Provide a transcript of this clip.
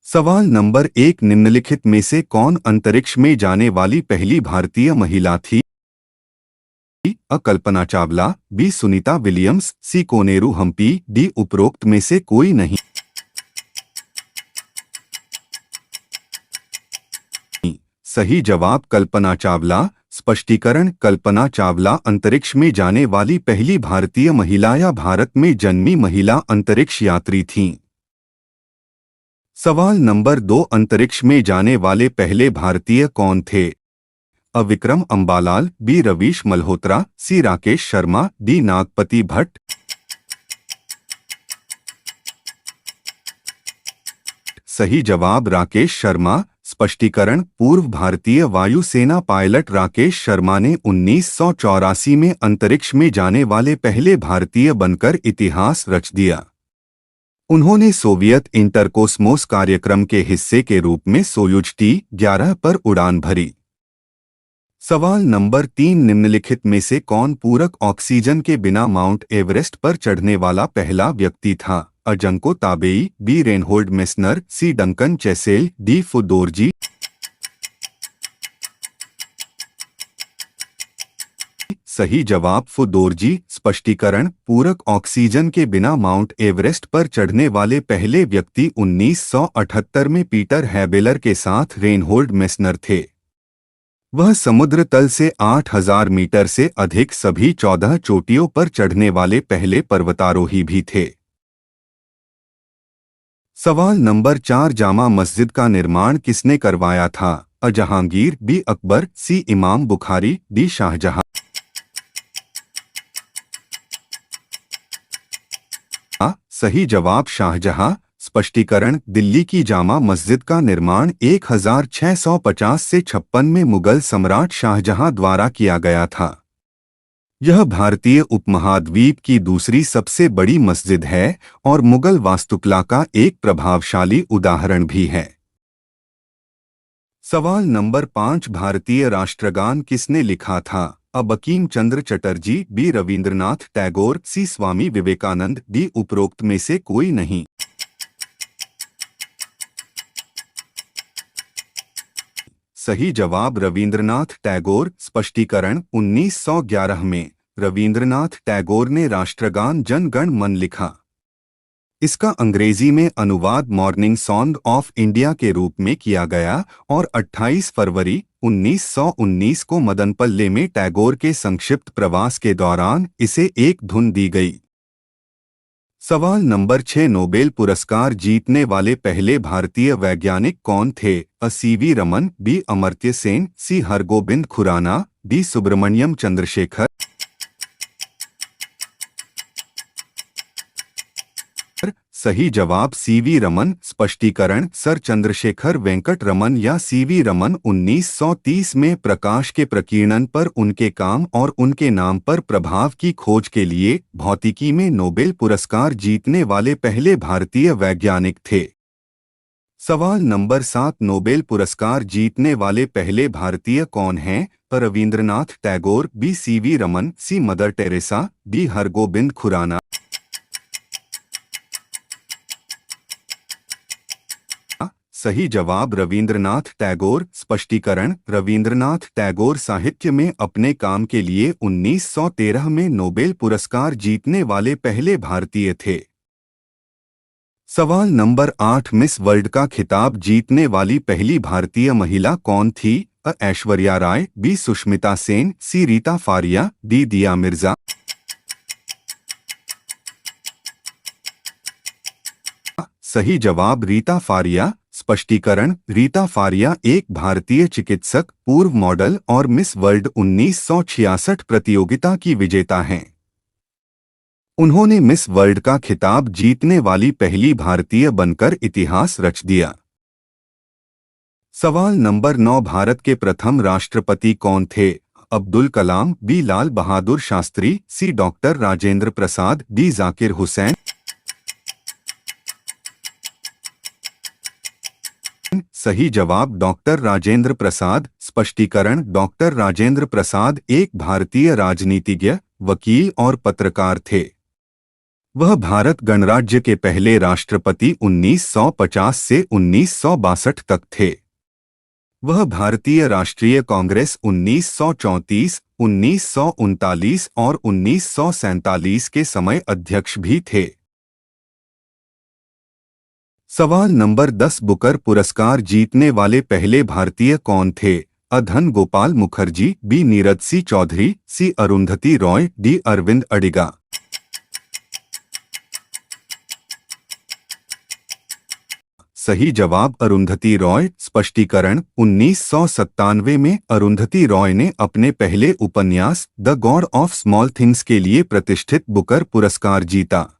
सवाल नंबर 1, निम्नलिखित में से कौन अंतरिक्ष में जाने वाली पहली भारतीय महिला थी? अ. कल्पना चावला, बी. सुनीता विलियम्स, सी. कोनेरू हम्पी, डी. उपरोक्त में से कोई नहीं। सही जवाब कल्पना चावला। स्पष्टीकरण: कल्पना चावला अंतरिक्ष में जाने वाली पहली भारतीय महिला या भारत में जन्मी महिला अंतरिक्ष यात्री थीं। सवाल नंबर 2, अंतरिक्ष में जाने वाले पहले भारतीय कौन थे? अ. विक्रम अंबालाल, बी. रवीश मल्होत्रा, सी. राकेश शर्मा, डी. नागपति भट्ट। सही जवाब राकेश शर्मा। स्पष्टीकरण: पूर्व भारतीय वायुसेना पायलट राकेश शर्मा ने 1984 में अंतरिक्ष में जाने वाले पहले भारतीय बनकर इतिहास रच दिया। उन्होंने सोवियत इंटरकोस्मोस कार्यक्रम के हिस्से के रूप में सोयुज T-11 पर उड़ान भरी। सवाल नंबर 3, निम्नलिखित में से कौन पूरक ऑक्सीजन के बिना माउंट एवरेस्ट पर चढ़ने वाला पहला व्यक्ति था? अ. Junko Tabei, B. Reinhold Messner, C. Duncan Chessell, D. Phudorji. सही जवाब फुदोरजी। स्पष्टीकरण: पूरक ऑक्सीजन के बिना माउंट एवरेस्ट पर चढ़ने वाले पहले व्यक्ति 1978 में पीटर हैबेलर के साथ रेनहोल्ड मेस्नर थे। वह समुद्र तल से 8000 मीटर से अधिक सभी 14 चोटियों पर चढ़ने वाले पहले पर्वतारोही भी थे। सवाल नंबर 4, जामा मस्जिद का निर्माण किसने करवाया था? अ. जहांगीर, बी. अकबर, सी. इमाम बुखारी, डी. शाहजहां। सही जवाब शाहजहां। स्पष्टीकरण: दिल्ली की जामा मस्जिद का निर्माण 1650 से 56 में मुगल सम्राट शाहजहां द्वारा किया गया था। यह भारतीय उपमहाद्वीप की दूसरी सबसे बड़ी मस्जिद है और मुगल वास्तुकला का एक प्रभावशाली उदाहरण भी है। सवाल नंबर 5, भारतीय राष्ट्रगान किसने लिखा था? अ. बंकिम चंद्र चटर्जी, बी. रवींद्रनाथ टैगोर, सी. स्वामी विवेकानंद, डी. उपरोक्त में से कोई नहीं। सही जवाब रवींद्रनाथ टैगोर। स्पष्टीकरण: 1911 में रवींद्रनाथ टैगोर ने राष्ट्रगान जन गण मन लिखा। इसका अंग्रेजी में अनुवाद मॉर्निंग सॉन्ग ऑफ इंडिया के रूप में किया गया और 28 फरवरी 1919 को मदनपल्ले में टैगोर के संक्षिप्त प्रवास के दौरान इसे एक धुन दी गई। सवाल नंबर 6, नोबेल पुरस्कार जीतने वाले पहले भारतीय वैज्ञानिक कौन थे? अ. सी.वी. रमन, बी. अमर्त्य सेन, सी. हरगोबिंद खुराना, डी. सुब्रमण्यम चंद्रशेखर। सही जवाब सी.वी. रमन। स्पष्टीकरण: सर चंद्रशेखर वेंकट रमन या सी.वी. रमन 1930 में प्रकाश के प्रकीर्णन पर उनके काम और उनके नाम पर प्रभाव की खोज के लिए भौतिकी में नोबेल पुरस्कार जीतने वाले पहले भारतीय वैज्ञानिक थे। सवाल नंबर 7, नोबेल पुरस्कार जीतने वाले पहले भारतीय कौन हैं? अ. Rabindranath Tagore, B. C V. Raman, C. Mother Teresa, D. Hargobind Khorana. सही जवाब रवींद्रनाथ टैगोर। स्पष्टीकरण: रवींद्रनाथ टैगोर साहित्य में अपने काम के लिए 1913 में नोबेल पुरस्कार जीतने वाले पहले भारतीय थे। सवाल नंबर 8, मिस वर्ल्ड का खिताब जीतने वाली पहली भारतीय महिला कौन थी? अ. ऐश्वर्या राय, बी. सुष्मिता सेन, सी. रीता फारिया, डी. दिया मिर्जा। सही जवाब रीता फारिया। स्पष्टीकरण: रीता फारिया एक भारतीय चिकित्सक, पूर्व मॉडल और मिस वर्ल्ड 1966 प्रतियोगिता की विजेता हैं। उन्होंने मिस वर्ल्ड का खिताब जीतने वाली पहली भारतीय बनकर इतिहास रच दिया। सवाल नंबर 9, भारत के प्रथम राष्ट्रपति कौन थे? अब्दुल कलाम, बी. लाल बहादुर शास्त्री, सी. Doctor Rajendra Prasad, D. जाकिर हुसैन। सही जवाब डॉक्टर राजेंद्र प्रसाद। स्पष्टीकरण: डॉक्टर राजेंद्र प्रसाद एक भारतीय राजनीतिज्ञ, वकील और पत्रकार थे। वह भारत गणराज्य के पहले राष्ट्रपति 1950 से 1962 तक थे। वह भारतीय राष्ट्रीय कांग्रेस 1934, 1939 और 1947 के समय अध्यक्ष भी थे। सवाल नंबर 10, बुकर पुरस्कार जीतने वाले पहले भारतीय कौन थे? अ. धन गोपाल मुखर्जी, बी. नीरज सी चौधरी, सी. अरुंधति रॉय, डी. अरविंद अडिगा। सही जवाब अरुंधति रॉय। स्पष्टीकरण 1997 में अरुंधति रॉय ने अपने पहले उपन्यास the God of small things के लिए प्रतिष्ठित बुकर पुरस्कार जीता।